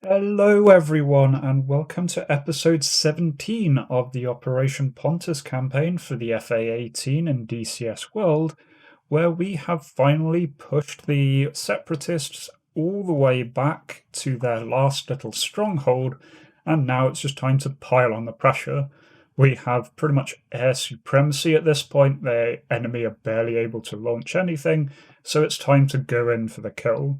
Hello, everyone, and welcome to episode 17 of the Operation Pontus campaign for the A-18 and DCS world, where we have finally pushed the separatists all the way back to their last little stronghold, and now it's just time to pile on the pressure. We have pretty much air supremacy at this point. The enemy are barely able to launch anything, so it's time to go in for the kill.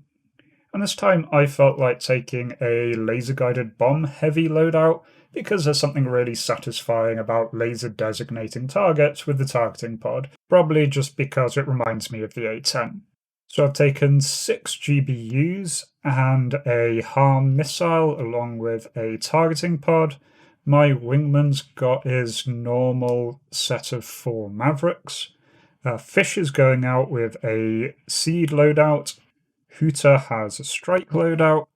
And this time I felt like taking a laser-guided bomb-heavy loadout because there's something really satisfying about laser designating targets with the targeting pod, probably just because it reminds me of the A-10. So I've taken 6 GBUs and a harm missile along with a targeting pod. My wingman's got his normal set of 4 Mavericks. Fish is going out with a seed loadout. Hooter has a strike loadout.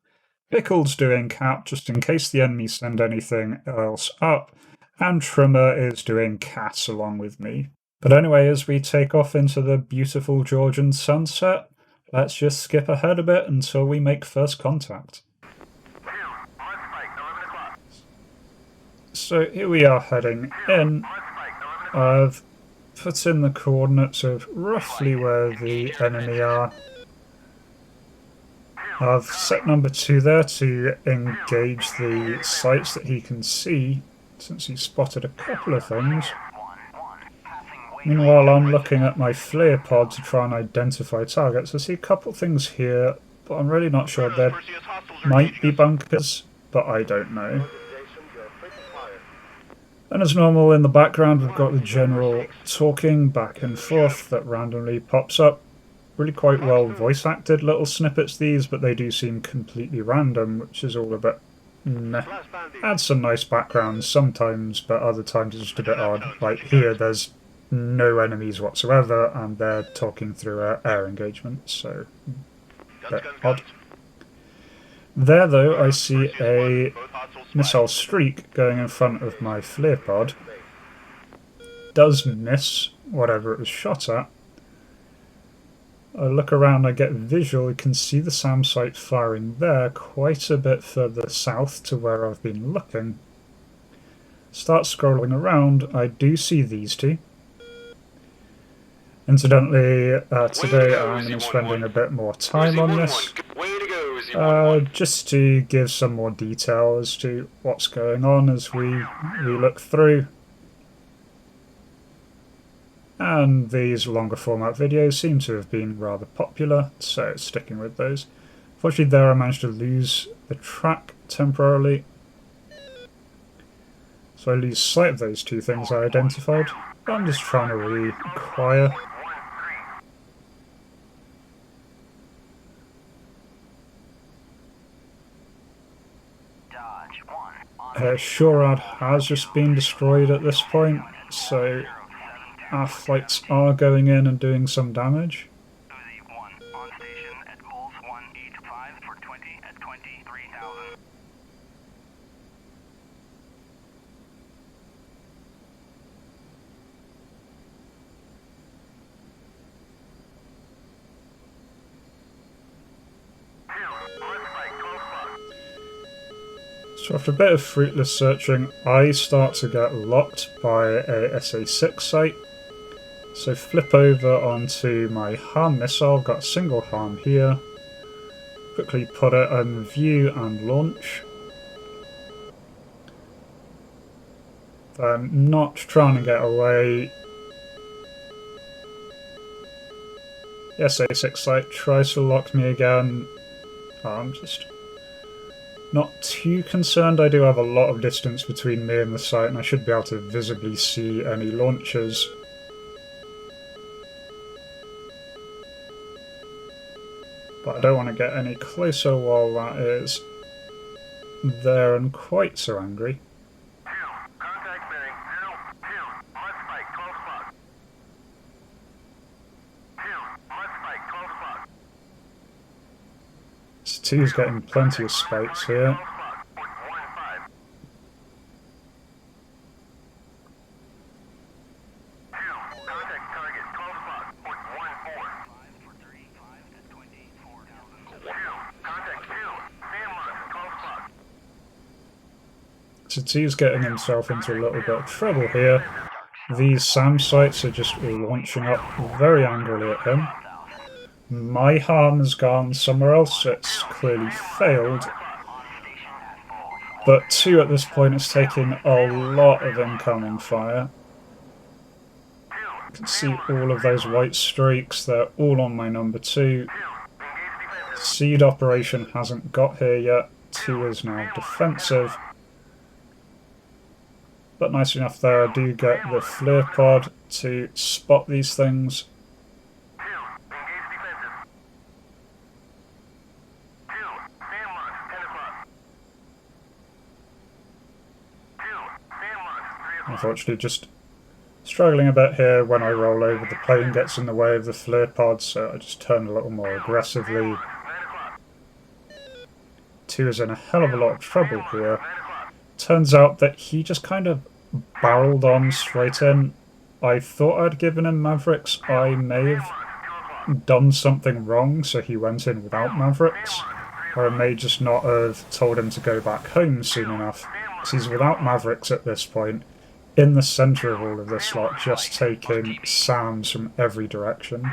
Pickle's doing cap just in case the enemy send anything else up. And Trimmer is doing CAS along with me. But anyway, as we take off into the beautiful Georgian sunset, let's just skip ahead a bit until we make first contact. So here we are heading in. I've put in the coordinates of roughly where the enemy are. I've set number 2 there to engage the sites that he can see, since he spotted a couple of things. Meanwhile, I'm looking at my flare pod to try and identify targets. I see a couple things here, but I'm really not sure. There might be bunkers, but I don't know. And as normal, in the background, we've got the general talking back and forth that randomly pops up. Really quite well voice acted little snippets these, but they do seem completely random, which is all a bit meh. Adds some nice backgrounds sometimes, but other times it's just a bit odd. Like here, there's no enemies whatsoever, and they're talking through air engagement, so a bit odd. There, though, I see a missile streak going in front of my flare pod. Does miss whatever it was shot at. I look around, I get visual, you can see the SAM site firing there quite a bit further south to where I've been looking. Start scrolling around, I do see these two. Incidentally, today I'm going to be spending a bit more time on this, just to give some more detail as to what's going on as we look through. And these longer format videos seem to have been rather popular, so sticking with those. Fortunately there I managed to lose the track temporarily. So I lose sight of those two things I identified. But I'm just trying to reacquire. Shorad has just been destroyed at this point, so our flights are going in and doing some damage. So after a bit of fruitless searching, I start to get locked by a SA-6 site. So flip over onto my harm missile, got a single harm here. Quickly put it on view and launch. Then not trying to get away. The SA-6 site tries to lock me again. I'm just not too concerned. I do have a lot of distance between me and the site, and I should be able to visibly see any launchers. But I don't want to get any closer while that is there and quite so angry. Two's getting plenty of spikes here. So T's getting himself into a little bit of trouble here. These SAM sites are just launching up very angrily at him. My harm has gone somewhere else, it's clearly failed. But 2 at this point is taking a lot of incoming fire. You can see all of those white streaks, they're all on my number 2. Seed operation hasn't got here yet, 2 is now defensive. But nice enough there, I do get the flare pod to spot these things. Unfortunately, just struggling a bit here when I roll over. The plane gets in the way of the flare pod, so I just turn a little more aggressively. 2 is in a hell of a lot of trouble here. Turns out that he just kind of barreled on straight in. I thought I'd given him Mavericks. I may have done something wrong, so he went in without Mavericks. Or I may just not have told him to go back home soon enough. Because he's without Mavericks at this point, in the centre of all of this lot, just taking SAMs from every direction.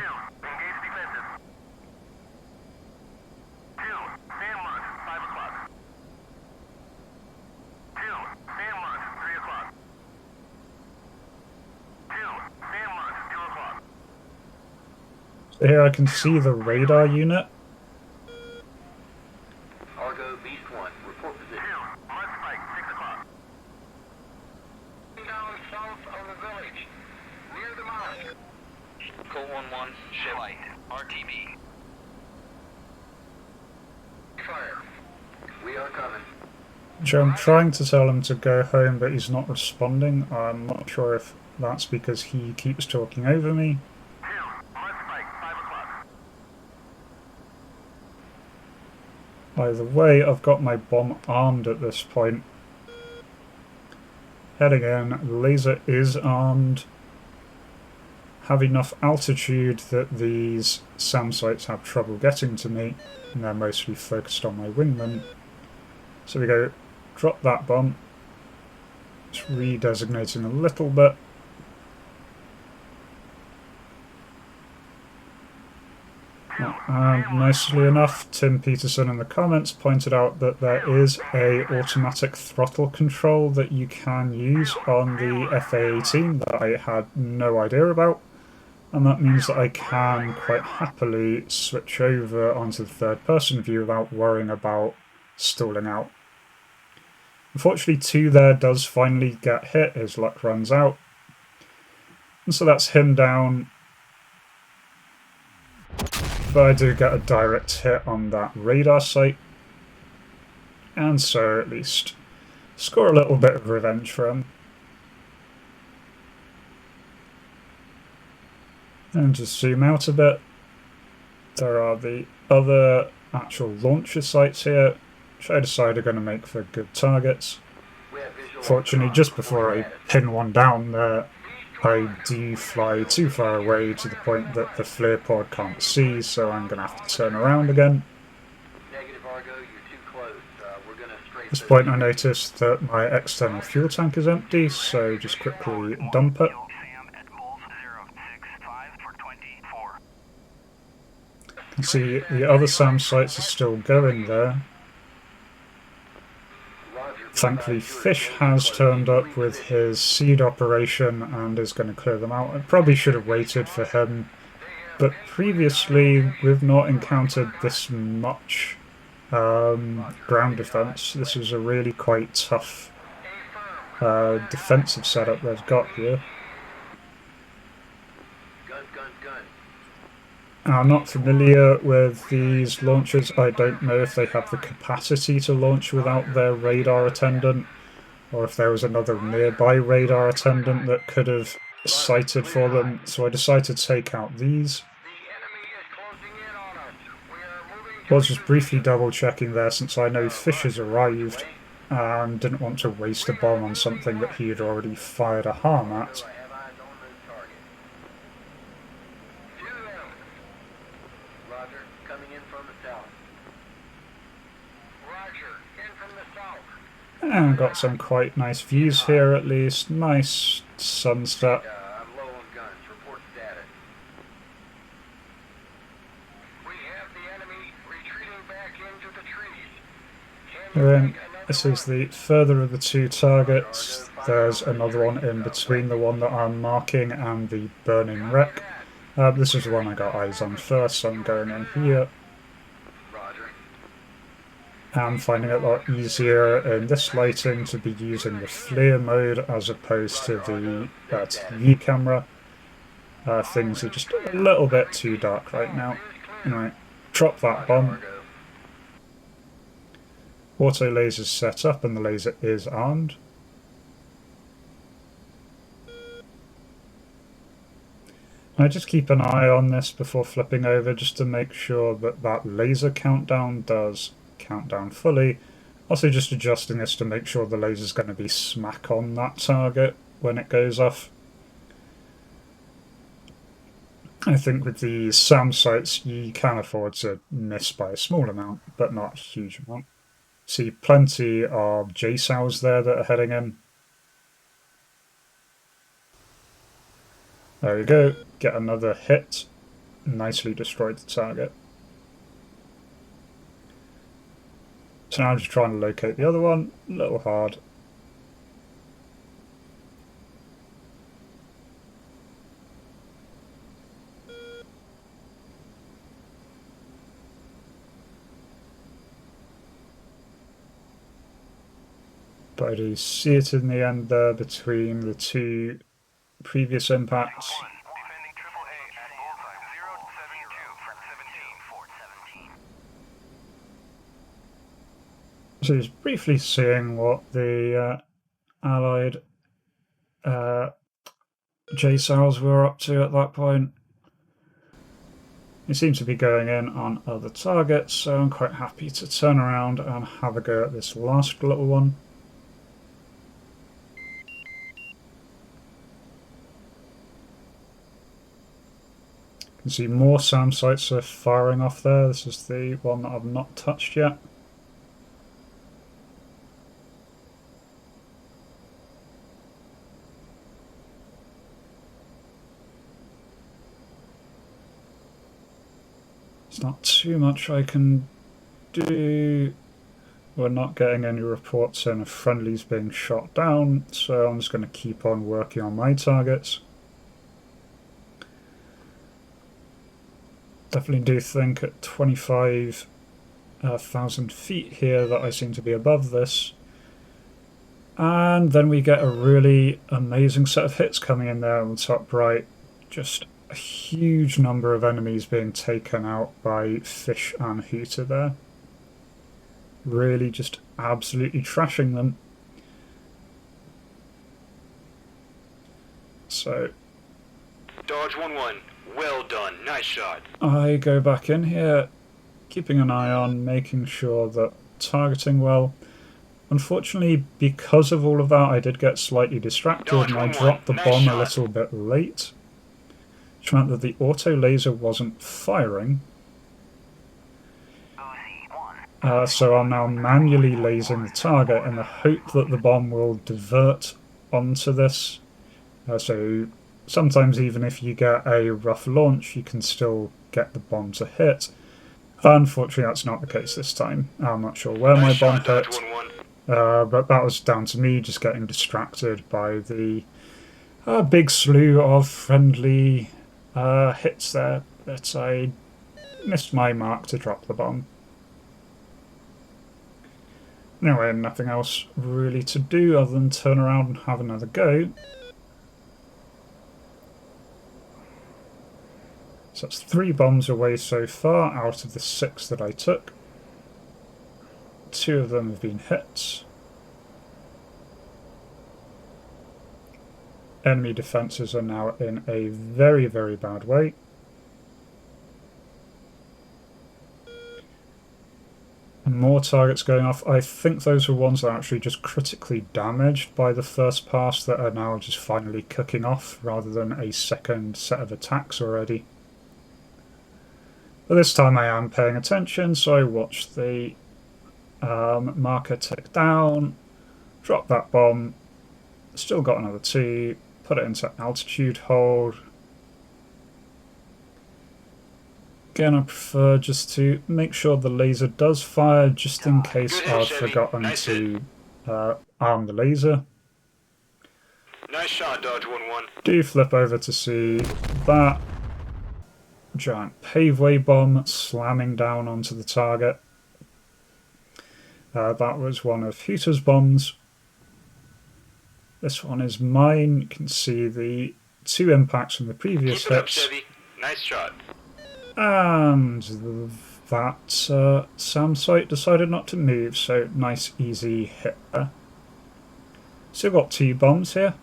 So here I can see the radar unit. Argo Beast 1, report position. Down south of the village, near the mosque. Coup 1-1, ship light, RTB. Fire. We are coming. So I'm trying to tell him to go home, but he's not responding. I'm not sure if that's because he keeps talking over me. Either way, I've got my bomb armed at this point. Heading in, laser is armed. Have enough altitude that these SAM sites have trouble getting to me, and they're mostly focused on my wingman. So we go, drop that bomb. Just redesignating a little bit. And nicely enough, Tim Peterson in the comments pointed out that there is a automatic throttle control that you can use on the A-18 that I had no idea about, and that means that I can quite happily switch over onto the third-person view without worrying about stalling out. Unfortunately, 2 there does finally get hit, his luck runs out, and so that's him down. But I do get a direct hit on that radar site, and so at least score a little bit of revenge for him. And just zoom out a bit, there are the other actual launcher sites here, which I decide are going to make for good targets. Fortunately, just before I pin one down there, I do fly too far away to the point that the flare pod can't see, so I'm going to have to turn around again. At this point I noticed that my external fuel tank is empty, so just quickly dump it. You can see the other SAM sites are still going there. Thankfully, Fish has turned up with his seed operation and is going to clear them out. I probably should have waited for him, but previously we've not encountered this much ground defense. This is a really quite tough defensive setup they've got here. I'm not familiar with these launchers. I don't know if they have the capacity to launch without their radar attendant, or if there was another nearby radar attendant that could have sighted for them, so I decided to take out these. I was just briefly double checking there since I know Fish has arrived and didn't want to waste a bomb on something that he had already fired a harm at. And got some quite nice views here at least. Nice sunset. I'm low on guns. Report status. We have the enemy retreating back into the trees. This is the further of the two targets. There's another one in between the one that I'm marking and the burning wreck. This is the one I got eyes on first, so I'm going in here. I'm finding it a lot easier in this lighting to be using the FLIR mode as opposed to the TV camera. Things are just a little bit too dark right now. Anyway, drop that bomb. Auto laser's set up and the laser is armed. I just keep an eye on this before flipping over just to make sure that that laser countdown does count down fully. Also just adjusting this to make sure the laser's going to be smack on that target when it goes off. I think with the SAM sights you can afford to miss by a small amount, but not a huge amount. See plenty of JSOWs there that are heading in. There we go, get another hit. Nicely destroyed the target. So now I'm just trying to locate the other one, a little hard. But I do see it in the end there between the two previous impacts. So just briefly seeing what the Allied JSOWs were up to at that point. They seem to be going in on other targets, so I'm quite happy to turn around and have a go at this last little one. You can see more SAM sights are firing off there. This is the one that I've not touched yet. There's not too much I can do. We're not getting any reports in of friendlies being shot down, so I'm just going to keep on working on my targets. Definitely do think at 25,000 feet here that I seem to be above this. And then we get a really amazing set of hits coming in there on the top right. Just a huge number of enemies being taken out by Fish and Hooter there. Really just absolutely trashing them. So Dodge 1-1, well done, nice shot. I go back in here, keeping an eye on, making sure that targeting well. Unfortunately, because of all of that, I did get slightly distracted and I dropped the bomb a little bit late, which meant that the auto laser wasn't firing. So I'm now manually lasering the target in the hope that the bomb will divert onto this. So sometimes even if you get a rough launch, you can still get the bomb to hit. Unfortunately, that's not the case this time. I'm not sure where my bomb hit, but that was down to me just getting distracted by the big slew of friendly hits there, that I missed my mark to drop the bomb. Anyway, nothing else really to do other than turn around and have another go. So that's 3 bombs away so far out of the 6 that I took. 2 of them have been hits. Enemy defences are now in a very, very bad way. More targets going off. I think those were ones that are actually just critically damaged by the first pass that are now just finally cooking off rather than a second set of attacks already. But this time I am paying attention, so I watch the marker tick down. drop that bomb, still got another 2, put it into altitude hold. Again, I prefer just to make sure the laser does fire, just in case I've forgotten to arm the laser. Nice shot, Dodge 1-1. Do flip over to see that giant paveway bomb slamming down onto the target. That was one of Hooter's bombs. This one is mine. You can see the 2 impacts from the previous Keep it up, hits. Chevy. Nice shot. And that SAM site decided not to move, so nice easy hit there. Still got 2 bombs here.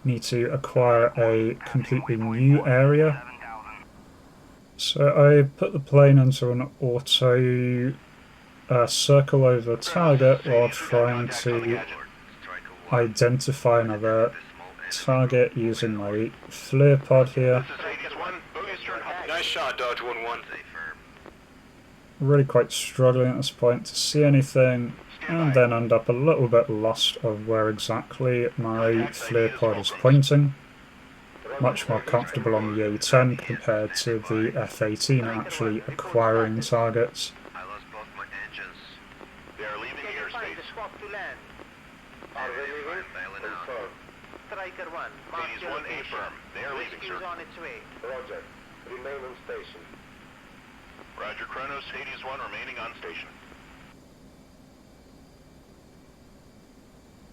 Need to acquire a completely new area. So I put the plane into an auto circle over target while trying to identify another target using my flare pod here. Nice shot, Dodge 1-1. Really quite struggling at this point to see anything, and then end up a little bit lost of where exactly my flare pod is pointing. Much more comfortable on the A-10 compared to the F-18 actually acquiring targets. I lost both my engines. They are leaving airspace. Are they leaving? Bailing out. Confirm. Striker 1, mark Hades your 1 location. affirm. They are leaving, Rescue is sir. on its way. Roger. Remain on station. Roger, Kronos, Hades 1 remaining on station.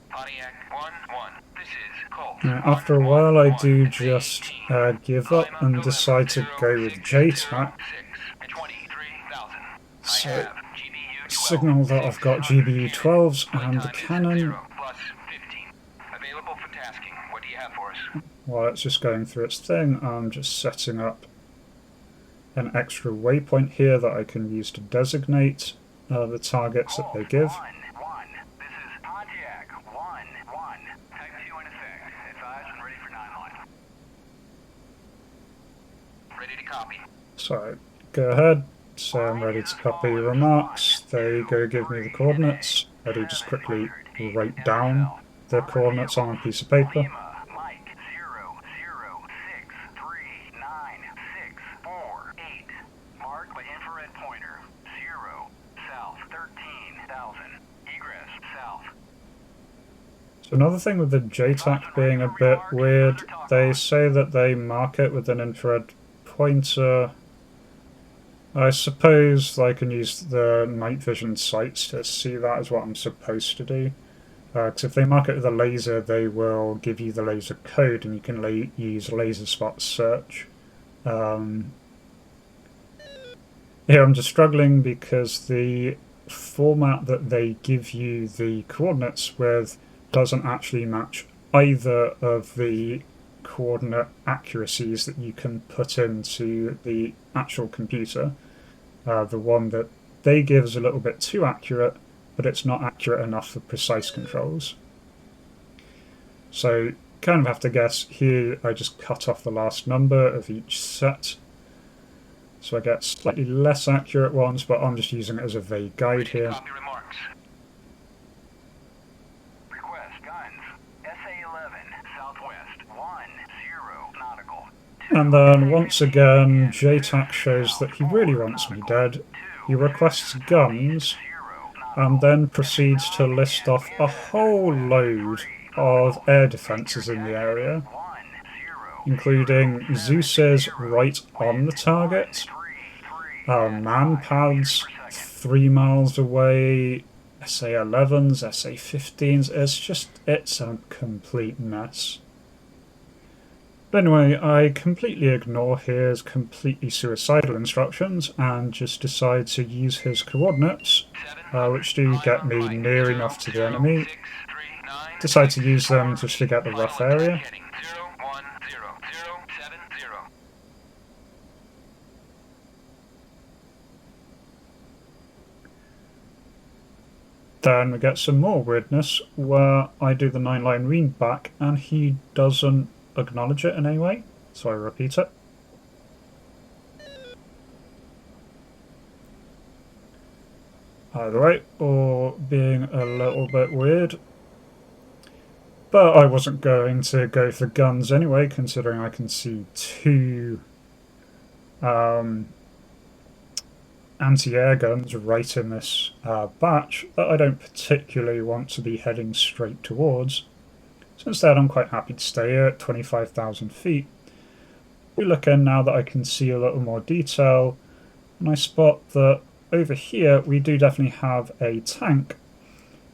Pontiac 1-1. This is Colt. Now, after a while I do just give up and decide to go with JTAC. So, signal that I've got GBU 12s and the cannon Available for tasking. What do you have for us? while it's just going through its thing. I'm just setting up an extra waypoint here that I can use to designate the targets that they give. 1-1. This is Pontiac 1-1. Type 2 in effect. Advised and ready for 9-line. Ready to copy. So, go ahead, say I'm ready to copy remarks, they go give me the coordinates. I do just quickly write down the coordinates on a piece of paper. Lima, Mike 0063964. Marked by infrared pointer. 0 south 13,000. Egress south. So another thing with the JTAC being a bit weird, they say that they mark it with an infrared pointer. I suppose I can use the night vision sights to see that is what I'm supposed to do. Because if they mark it with a laser, they will give you the laser code and you can use laser spot search. Here I'm just struggling because the format that they give you the coordinates with doesn't actually match either of the coordinate accuracies that you can put into the actual computer. The one that they give is a little bit too accurate, but it's not accurate enough for precise controls. So kind of have to guess. Here I just cut off the last number of each set, so I get slightly less accurate ones, but I'm just using it as a vague guide here. Copy remarks. Request guns. SA-11 southwest 10 nautical. And then once again, JTAC shows that he really wants me dead. He requests guns, and then proceeds to list off a whole load of air defences in the area, including Zeus's right on the target, man pads 3 miles away, SA-11s, SA-15s. It's a complete mess. But anyway, I completely ignore his completely suicidal instructions and just decide to use his coordinates, which do get me near enough to the enemy. Decide to use them just to get the rough area. Then we get some more weirdness where I do the 9-line read back and he doesn't acknowledge it in any way, so I repeat it. Either way, or being a little bit weird, But I wasn't going to go for guns anyway, considering I can see two anti-air guns right in this batch that I don't particularly want to be heading straight towards. So instead I'm quite happy to stay here at 25,000 feet. We look in now that I can see a little more detail, and I spot that over here we do definitely have a tank,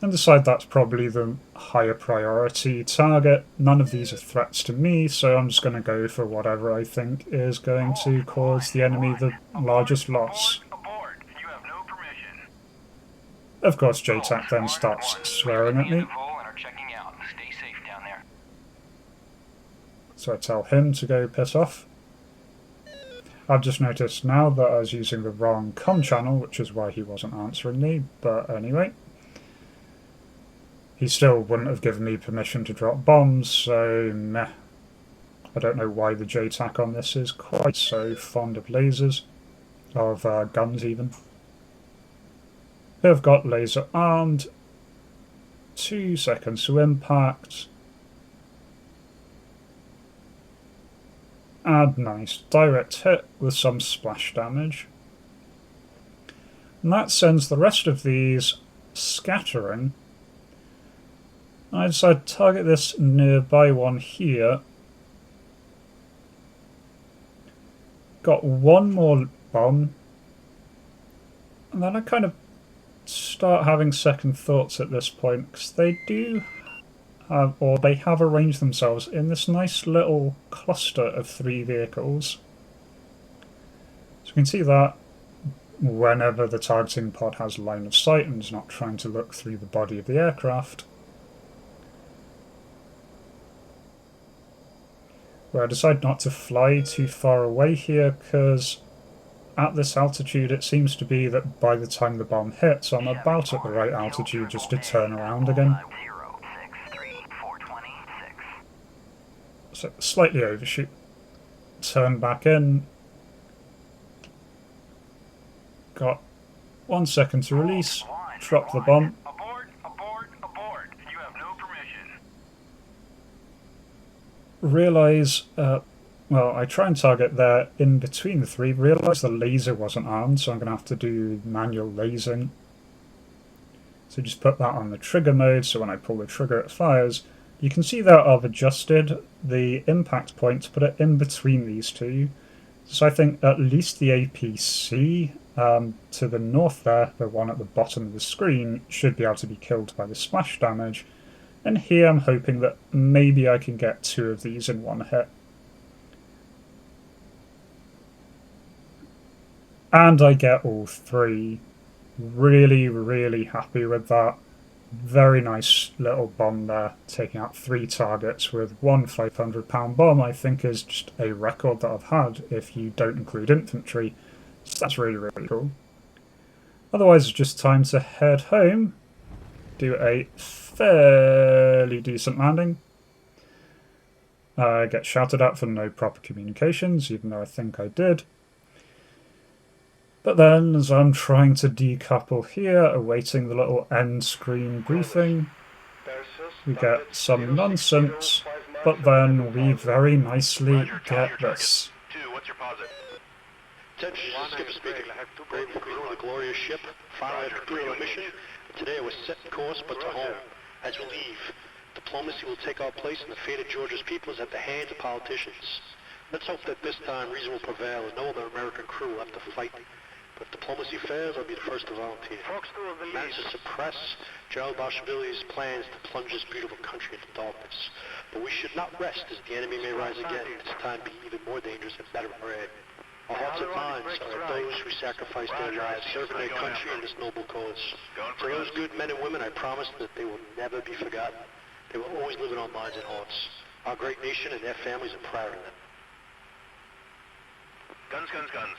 and decide that's probably the higher priority target. None of these are threats to me, so I'm just going to go for whatever I think is going to cause the enemy the largest loss. Of course, JTAC then starts swearing at me, so I tell him to go piss off. I've just noticed now that I was using the wrong comm channel, which is why he wasn't answering me, but anyway. He still wouldn't have given me permission to drop bombs, so meh. I don't know why the JTAC on this is quite so fond of lasers, of guns even. I've got laser armed, 2 seconds to impact, and nice direct hit with some splash damage. And that sends the rest of these scattering. I decide to target this nearby one here. Got one more bomb, and then I kind of start having second thoughts at this point, because they do have, or they have arranged themselves in this nice little cluster of 3 vehicles. So you can see that whenever the targeting pod has line of sight and is not trying to look through the body of the aircraft. Where I decide not to fly too far away here, because at this altitude it seems to be that by the time the bomb hits I'm about at the right altitude just to turn around again. So slightly overshoot, turn back in, got 1 second to release, drop the bomb. Realise, well, I try and target there in between the 3, realise the laser wasn't armed, so I'm going to have to do manual lasing. So just put that on the trigger mode, so when I pull the trigger it fires. You can see that I've adjusted the impact point to put it in between these 2. So I think at least the APC to the north there, the one at the bottom of the screen, should be able to be killed by the splash damage. And here I'm hoping that maybe I can get 2 of these in one hit. And I get all 3. Really, really happy with that. Very nice little bomb there, taking out 3 targets with 1 500-pound bomb. I think is just a record that I've had if you don't include infantry. So that's really, really cool. Otherwise, it's just time to head home, do a fairly decent landing. Get shouted at for no proper communications, even though I think I did. But then, as I'm trying to decouple here, awaiting the little end screen briefing, we get some nonsense, but then we very nicely get this. Attention, skipper speaking. Brave crew of the glorious ship, finally had completed our mission. Today we're set course but to home. As we leave, diplomacy will take our place and the fate of Georgia's people is at the hands of politicians. Let's hope that this time reason will prevail and no other American crew will have to fight. But if diplomacy fails, I'll be the first to volunteer. Manage to suppress General Bashvili's plans to plunge this beautiful country into darkness. But we should not rest as the enemy may rise again, this time being even more dangerous and better prepared. Our hearts and minds are those who sacrificed their lives serving their country in this noble cause. To those good men and women, I promise that they will never be forgotten. They will always live in our minds and hearts. Our great nation and their families are proud of them. Guns, guns, guns.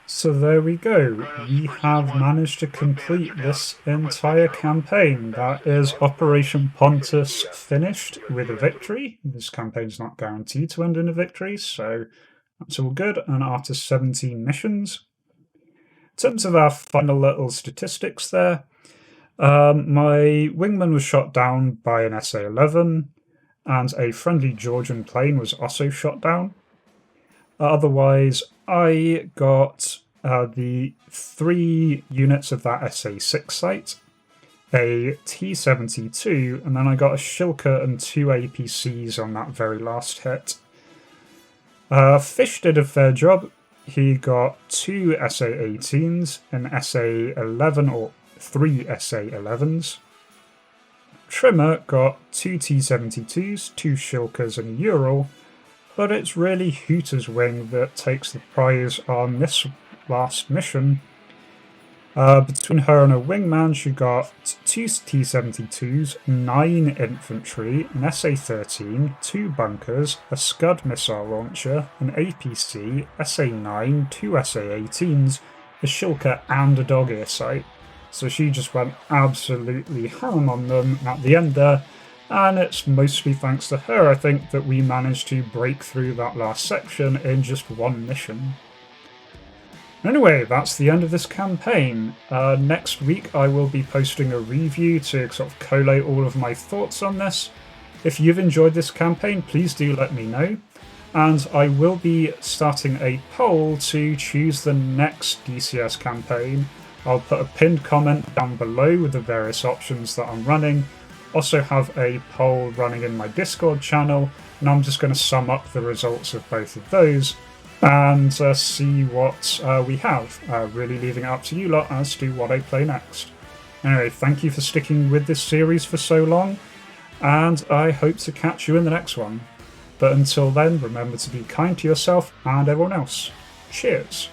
So there we go. We have managed to complete this entire campaign. That is Operation Pontus finished with a victory. This campaign's not guaranteed to end in a victory, so that's all good. And after 17 missions. In terms of our final little statistics there, my wingman was shot down by an SA-11. and a friendly Georgian plane was also shot down. Otherwise, I got the 3 units of that SA-6 site, a T-72, and then I got a Shilka and 2 APCs on that very last hit. Fish did a fair job. He got 2 SA-18s, an SA-11 or 3 SA-11s. Trimmer got 2 T-72s, 2 Shilkas and a Ural, but it's really Hooter's wing that takes the prize on this last mission. Between her and her wingman, she got 2 T-72s, 9 infantry, an SA-13, 2 bunkers, a Scud missile launcher, an APC, SA-9, 2 SA-18s, a Shilka and a dog ear sight. So she just went absolutely ham on them at the end there, and it's mostly thanks to her, I think, that we managed to break through that last section in just 1 mission. Anyway, that's the end of this campaign. Next week I will be posting a review to sort of collate all of my thoughts on this. If you've enjoyed this campaign, please do let me know. And I will be starting a poll to choose the next DCS campaign. I'll put a pinned comment down below with the various options that I'm running. Also have a poll running in my Discord channel, and I'm just going to sum up the results of both of those and see what we have, really leaving it up to you lot as to what I play next. Anyway, thank you for sticking with this series for so long, and I hope to catch you in the next one. But until then, remember to be kind to yourself and everyone else. Cheers!